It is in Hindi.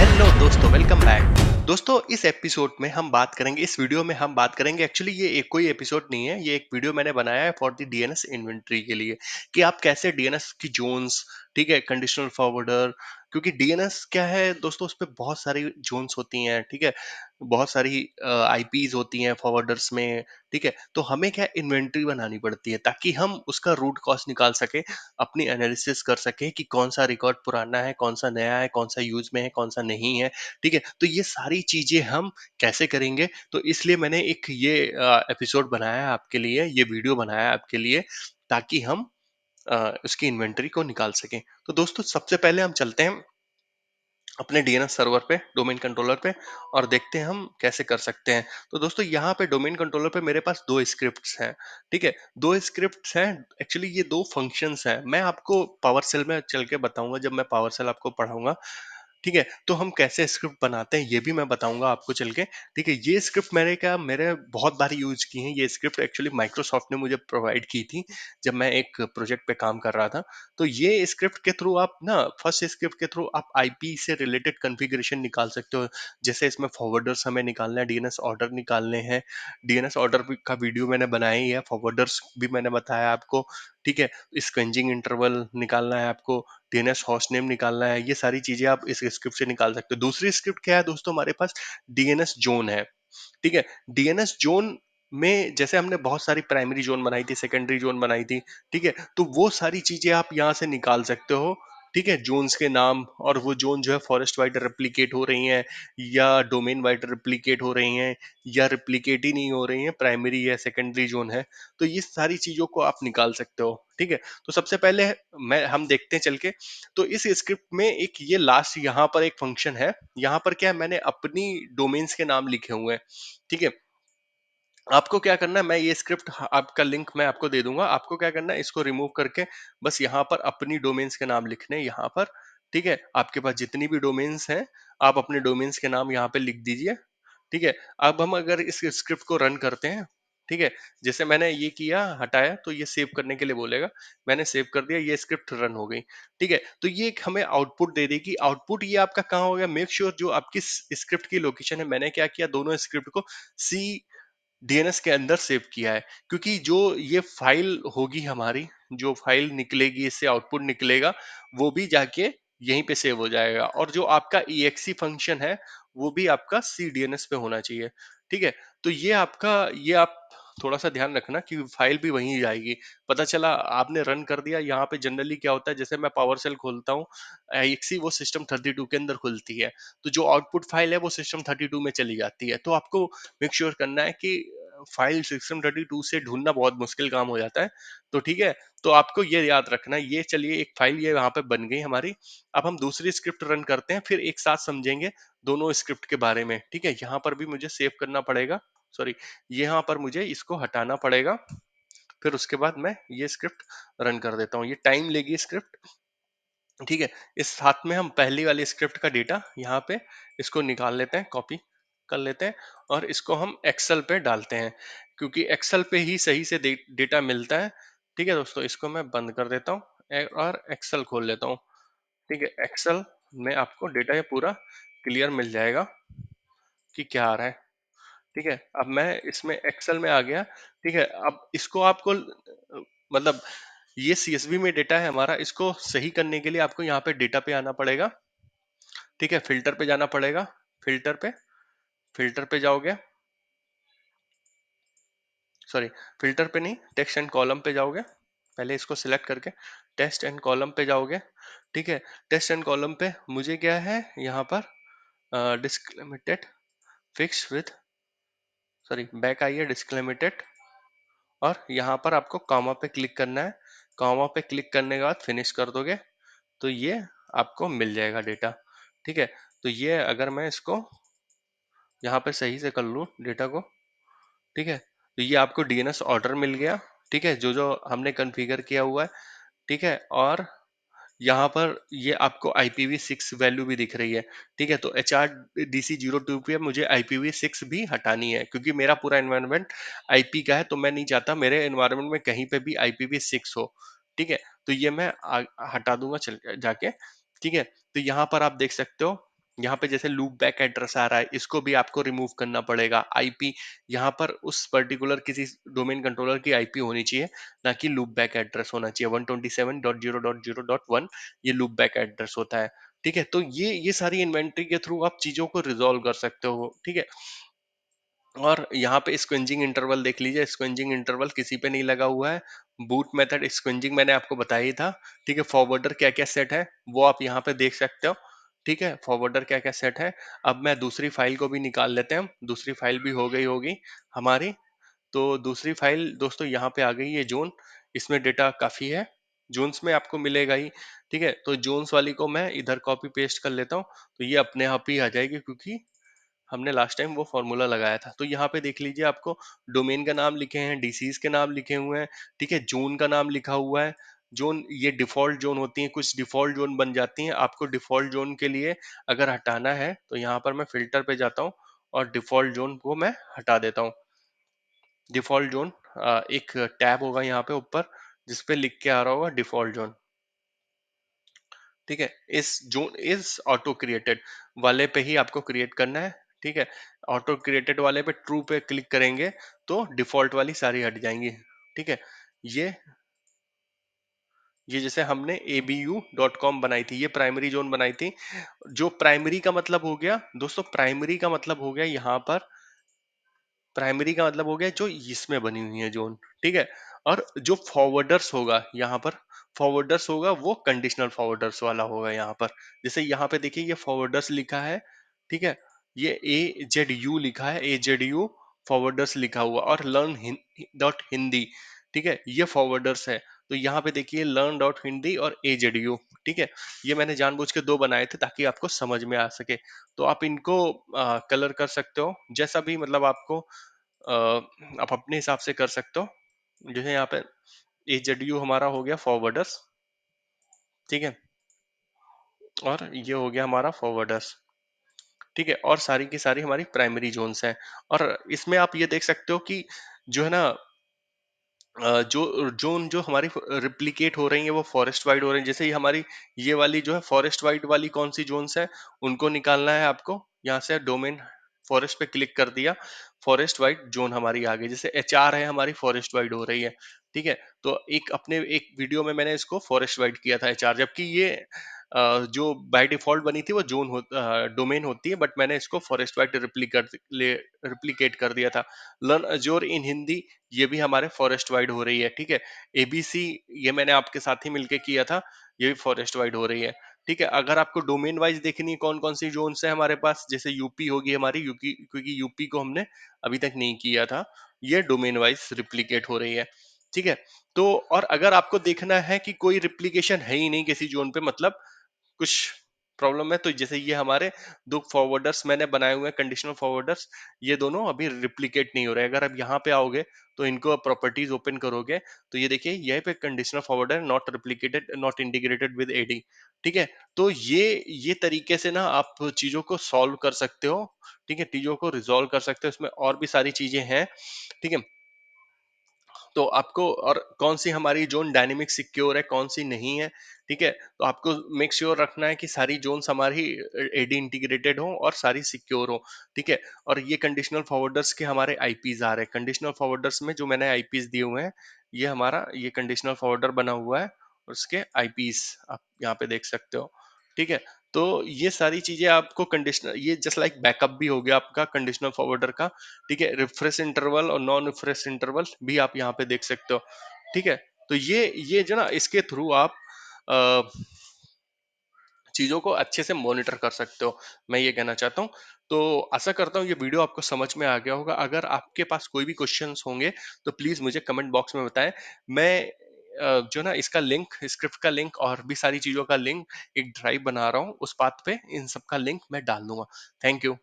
हेलो दोस्तों, वेलकम बैक। दोस्तों, इस एपिसोड में हम बात करेंगे, इस वीडियो में हम बात करेंगे, एक्चुअली ये एक कोई एपिसोड नहीं है, ये एक वीडियो मैंने बनाया है फॉर द डीएनएस इन्वेंटरी के लिए कि आप कैसे डीएनएस की जोन्स, ठीक है, कंडीशनल फॉरवर्डर, क्योंकि डीएनएस क्या है दोस्तों, उस पे बहुत सारी जोन्स होती हैं, ठीक है, बहुत सारी आईपीज होती हैं फॉरवर्डर्स में, ठीक है, तो हमें क्या इन्वेंटरी बनानी पड़ती है ताकि हम उसका रूट कॉज निकाल सके, अपनी एनालिसिस कर सके कि कौन सा रिकॉर्ड पुराना है, कौन सा नया है, कौन सा यूज में है, कौन सा नहीं है, ठीक है। तो ये सारी चीजें हम कैसे करेंगे, तो इसलिए मैंने एक ये एपिसोड बनाया है आपके लिए, ये वीडियो बनाया है आपके लिए, ताकि हम उसकी इन्वेंटरी को निकाल सकें। तो दोस्तों, सबसे पहले हम चलते हैं अपने डीएनएस सर्वर पे, डोमेन कंट्रोलर पे, और देखते हैं हम कैसे कर सकते हैं। तो दोस्तों, यहाँ पे डोमेन कंट्रोलर पे मेरे पास दो स्क्रिप्ट्स हैं, ठीक है, दो स्क्रिप्ट्स हैं, एक्चुअली ये दो फंक्शंस हैं। मैं आपको पावर सेल में चल के बताऊंगा, जब मैं पावर सेल आपको पढ़ाऊंगा, ठीक है, तो हम कैसे स्क्रिप्ट बनाते हैं ये भी मैं बताऊंगा आपको चल के, ठीक है। ये स्क्रिप्ट मैंने बहुत बार यूज की है। ये स्क्रिप्ट एक्चुअली माइक्रोसॉफ्ट ने मुझे प्रोवाइड की थी जब मैं एक प्रोजेक्ट पे काम कर रहा था। तो ये स्क्रिप्ट के थ्रू आप ना, फर्स्ट स्क्रिप्ट के थ्रू आप आईपी से रिलेटेड कॉन्फ़िगरेशन निकाल सकते हो। जैसे इसमें फॉरवर्डर्स हमें निकालना है, डीएनएस ऑर्डर निकालने हैं, डीएनएस ऑर्डर का वीडियो मैंने बनाया ही है, फॉरवर्डर्स भी मैंने बताया आपको, ठीक है, स्क्वेंजिंग इंटरवल निकालना है आपको, डीएनएस होस्ट नेम निकालना है, ये सारी चीजें आप इस स्क्रिप्ट से निकाल सकते हो। दूसरी स्क्रिप्ट क्या है दोस्तों, हमारे पास डीएनएस जोन है, ठीक है। डीएनएस जोन में जैसे हमने बहुत सारी प्राइमरी जोन बनाई थी, सेकेंडरी जोन बनाई थी, ठीक है, तो वो सारी चीजें आप यहाँ से निकाल सकते हो, ठीक है, जोन्स के नाम, और वो जोन जो है फॉरेस्ट वाइड रेप्लिकेट हो रही हैं या डोमेन वाइड रेप्लिकेट हो रही हैं या रेप्लिकेट ही नहीं हो रही हैं, प्राइमरी या सेकेंडरी जोन है, तो ये सारी चीजों को आप निकाल सकते हो, ठीक है। तो सबसे पहले मैं हम देखते हैं चल के। तो इस स्क्रिप्ट में एक ये लास्ट यहाँ पर एक फंक्शन है, यहाँ पर क्या है, मैंने अपनी डोमेन्स के नाम लिखे हुए हैं, ठीक है। आपको क्या करना है, मैं ये स्क्रिप्ट आपका लिंक मैं आपको दे दूंगा, आपको क्या करना है, इसको रिमूव करके बस यहाँ पर अपनी डोमेन्स के नाम लिखने हैं यहाँ पर, ठीक है। आपके पास जितनी भी डोमेन्स हैं, आप अपने डोमेन्स के नाम यहाँ पे लिख दीजिए, ठीक है। अब हम अगर इस स्क्रिप्ट को रन करते हैं, ठीक है, जैसे मैंने ये किया, हटाया, तो ये सेव करने के लिए बोलेगा, मैंने सेव कर दिया, ये स्क्रिप्ट रन हो गई, ठीक है। तो ये एक हमें आउटपुट दे देगी। आउटपुट ये आपका कहाँ हो गया, मेक श्योर जो आपकी स्क्रिप्ट की लोकेशन है, मैंने क्या किया, दोनों स्क्रिप्ट को सी डीएनएस के अंदर सेव किया है, क्योंकि जो ये फाइल होगी हमारी, जो फाइल निकलेगी, इससे आउटपुट निकलेगा, वो भी जाके यहीं पे सेव हो जाएगा, और जो आपका EXE फंक्शन है वो भी आपका सी डीएनएस पे होना चाहिए, ठीक है। तो ये आपका, ये आप थोड़ा सा ध्यान रखना कि फाइल भी वहीं जाएगी। पता चला आपने रन कर दिया, यहाँ पे जनरली क्या होता है, जैसे मैं पावर सेल खोलता हूँ, EXE वो सिस्टम 32 के अंदर खुलती है, तो जो आउटपुट फाइल है वो सिस्टम 32 में चली जाती है। तो आपको मेक श्योर करना है कि फाइल सिस्टम 32 से ढूंढना बहुत मुश्किल काम हो जाता है, तो ठीक है। तो आपको ये याद रखना है। ये चलिए, एक फाइल ये यहाँ पे बन गई हमारी। अब हम दूसरी स्क्रिप्ट रन करते हैं, फिर एक साथ समझेंगे दोनों स्क्रिप्ट के बारे में, ठीक है। यहाँ पर भी मुझे सेव करना पड़ेगा, सॉरी, यहाँ पर मुझे इसको हटाना पड़ेगा, फिर उसके बाद मैं ये स्क्रिप्ट रन कर देता हूँ। ये टाइम लेगी स्क्रिप्ट, ठीक है। इस साथ में हम पहली वाली स्क्रिप्ट का डेटा यहाँ पे इसको निकाल लेते हैं, कॉपी कर लेते हैं, और इसको हम एक्सेल पे डालते हैं, क्योंकि एक्सेल पे ही सही से डेटा मिलता है, ठीक है दोस्तों। इसको मैं बंद कर देता हूँ और एक्सेल खोल लेता हूँ, ठीक है। एक्सेल में आपको डेटा ये पूरा क्लियर मिल जाएगा कि क्या आ रहा है, ठीक है। अब मैं इसमें एक्सेल में आ गया, ठीक है। अब इसको आपको मतलब ये सीएसवी में डेटा है हमारा, इसको सही करने के लिए आपको यहाँ पे डेटा पे आना पड़ेगा, ठीक है। फिल्टर पे जाना पड़ेगा, फिल्टर पे, फिल्टर पे जाओगे, सॉरी, फिल्टर पे नहीं, टेक्स्ट एंड कॉलम पे जाओगे, पहले इसको सिलेक्ट करके टेक्स्ट एंड कॉलम पे जाओगे, ठीक है। टेक्स्ट एंड कॉलम पे मुझे क्या है यहाँ पर, discriminated fix with, sorry, back आइए, डिस्क्रिमिनेटेड, और यहाँ पर आपको कॉमा पे क्लिक करना है। कॉमा पे क्लिक करने के बाद फिनिश कर दोगे, तो ये आपको मिल जाएगा डेटा, ठीक है। तो ये अगर मैं इसको यहाँ पे सही से कर लूँ डेटा को, ठीक है, तो ये आपको डीएनएस ऑर्डर मिल गया, ठीक है, जो जो हमने कॉन्फ़िगर किया हुआ है, ठीक है। और यहाँ पर ये आपको IPv6 वैल्यू भी दिख रही है, ठीक है। तो HRDC02 पे मुझे IPv6 भी हटानी है, क्योंकि मेरा पूरा एनवायरनमेंट IP का है, तो मैं नहीं चाहता मेरे एनवायरनमेंट में कहीं पे भी IPv6 हो, ठीक है। तो ये मैं हटा दूंगा चल जाके, ठीक है। तो यहाँ पर आप देख सकते हो यहाँ पे जैसे लूप बैक एड्रेस आ रहा है, इसको भी आपको रिमूव करना पड़ेगा। आईपी यहाँ पर उस पर्टिकुलर किसी डोमेन कंट्रोलर की आईपी होनी चाहिए, ना कि लूप बैक एड्रेस होना चाहिए। 127.0.0.1 ये लूप बैक एड्रेस होता है। ठीक है, तो ये सारी इन्वेंटरी के थ्रू आप चीजों को रिजॉल्व कर सकते हो। ठीक है, और यहाँ पे स्क्वेंजिंग इंटरवल देख लीजिए, स्क्वेंजिंग इंटरवल किसी पे नहीं लगा हुआ है। बूट मेथड स्क्वेंजिंग मैंने आपको बताया ही था। ठीक है, फॉरवर्डर क्या क्या सेट है वो आप यहाँ पे देख सकते हो। ठीक है, फॉरवर्डर क्या क्या सेट है। अब मैं दूसरी फाइल को भी निकाल लेते हैं हम, दूसरी फाइल भी हो गई होगी हमारी। तो दूसरी फाइल दोस्तों यहाँ पे आ गई है जोन, इसमें डेटा काफी है, जोन्स में आपको मिलेगा ही। ठीक है, तो जोन्स वाली को मैं इधर कॉपी पेस्ट कर लेता हूँ, तो ये अपने आप ही आ जाएगी, क्योंकि हमने लास्ट टाइम वो फॉर्मूला लगाया था। तो यहाँ पे देख लीजिए, आपको डोमेन का नाम लिखे हैं, डिसीज के नाम लिखे हुए हैं। ठीक है, जोन का नाम लिखा हुआ है। जोन ये डिफॉल्ट जोन होती हैं, कुछ डिफॉल्ट जोन बन जाती हैं। आपको डिफॉल्ट जोन के लिए अगर हटाना है तो यहाँ पर मैं फिल्टर पे जाता हूँ और डिफॉल्ट जोन को मैं हटा देता हूँ। डिफॉल्ट जोन एक टैब होगा यहाँ पे ऊपर, जिसपे लिख के आ रहा होगा डिफॉल्ट जोन। ठीक है, इस जोन इस ऑटो क्रिएटेड वाले पे ही आपको क्रिएट करना है। ठीक है, ऑटो क्रिएटेड वाले पे ट्रू पे क्लिक करेंगे तो डिफॉल्ट वाली सारी हट जाएंगी। ठीक है, ये ये जैसे हमने abu.com बनाई थी, ये प्राइमरी जोन बनाई थी। जो प्राइमरी का मतलब हो गया दोस्तों, प्राइमरी का मतलब हो गया यहाँ पर, प्राइमरी का मतलब हो गया जो इसमें बनी हुई है जोन। ठीक है, और जो फॉरवर्डर्स होगा यहाँ पर, फॉरवर्डर्स होगा वो कंडीशनल फॉरवर्डर्स वाला होगा यहाँ पर। जैसे यहाँ पे देखिए, ये फॉरवर्डर्स लिखा है। ठीक है, ये AZU लिखा है, AZU फॉरवर्डर्स लिखा हुआ, और लर्न डॉट हिंदी। ठीक है, ये फॉरवर्डर्स है। तो यहाँ पे देखिए लर्न डॉट हिंदी और AZU। ठीक है, ये मैंने जानबूझ के दो बनाए थे ताकि आपको समझ में आ सके। तो आप इनको कलर कर सकते हो जैसा भी, मतलब आपको आप अपने हिसाब से कर सकते हो। जैसे यहाँ पे AZU हमारा हो गया फॉरवर्डर्स। ठीक है, और ये हो गया हमारा फॉरवर्डर्स। ठीक है, और सारी की सारी हमारी प्राइमरी जोन्स हैं। और इसमें आप ये देख सकते हो कि जो है ना, जो जोन जो हमारी रिप्लिकेट हो रही है वो फॉरेस्ट वाइड हो रही है। जैसे ही हमारी ये वाली जो है फॉरेस्ट वाइड वाली कौन सी जोन्स है, उनको निकालना है आपको। यहाँ से डोमेन फॉरेस्ट पे क्लिक कर दिया, फॉरेस्ट वाइड जोन हमारी आ गई। जैसे HR है हमारी, फॉरेस्ट वाइड हो रही है। ठीक है, तो एक वीडियो में मैंने इसको फॉरेस्ट वाइड किया था HR, जबकि ये जो बाय डिफॉल्ट बनी थी वो डोमेन होती है, बट मैंने इसको फॉरेस्ट वाइड रिप्लिकेट कर दिया था। लर्न अजोर इन हिंदी, ये भी हमारे फॉरेस्ट वाइड हो रही है। ठीक है, ABC ये मैंने आपके साथ ही मिलके किया था, ये भी फॉरेस्ट वाइड हो रही है। ठीक है, अगर आपको डोमेन वाइज देखनी है कौन कौन सी जोन्स है हमारे पास, जैसे यूपी होगी हमारी, क्योंकि यूपी को हमने अभी तक नहीं किया था, ये डोमेन वाइज रिप्लिकेट हो रही है। ठीक है, तो और अगर आपको देखना है कि कोई रिप्लिकेशन है ही नहीं किसी जोन पे, मतलब कुछ प्रॉब्लम है, तो जैसे ये हमारे दो फॉरवर्डर्स मैंने बनाए हुए हैं, कंडीशनल फॉरवर्डर्स, ये दोनों अभी रिप्लिकेट नहीं हो रहे। अगर आप यहाँ पे आओगे तो इनको प्रॉपर्टीज ओपन करोगे, तो ये देखिए यहीं पे conditional forwarder not replicated, not integrated with AD। ठीक है, तो ये तरीके से ना आप चीजों को सॉल्व कर सकते हो। ठीक है, चीजों को रिजॉल्व कर सकते हो, इसमें और भी सारी चीजें हैं। ठीक है, तो आपको और कौन सी हमारी जोन डायनेमिक सिक्योर है, कौन सी नहीं है। ठीक है, तो आपको मेक श्योर रखना है कि सारी जोन्स हमारी AD इंटीग्रेटेड हो और सारी सिक्योर हो। ठीक है, और ये कंडीशनल फॉरवर्डर्स के हमारे IPs आ रहे हैं। कंडीशनल फॉरवर्डर्स में जो मैंने IPs दिए हुए हैं, ये हमारा ये कंडीशनल फॉरवर्डर बना हुआ है, और उसके IPs आप यहाँ पे देख सकते हो। ठीक है, तो ये सारी चीजें आपको कंडीशनल, ये जस्ट लाइक बैकअप भी हो गया आपका कंडीशनल फॉरवर्डर का। ठीक है, रिफ्रेश इंटरवल और नॉन रिफ्रेश इंटरवल भी आप यहाँ पे देख सकते हो। ठीक है, तो ये जो ना, इसके थ्रू आप अ, चीजों को अच्छे से मॉनिटर कर सकते हो, मैं ये कहना चाहता हूँ। तो आशा करता हूँ ये वीडियो आपको समझ में आ गया होगा। अगर आपके पास कोई भी क्वेश्चंस होंगे तो प्लीज मुझे कमेंट बॉक्स में बताएं। मैं जो ना इसका लिंक, स्क्रिप्ट का लिंक और भी सारी चीजों का लिंक, एक ड्राइव बना रहा हूँ, उस पाथ पे इन सब का लिंक मैं डाल दूंगा। Thank you.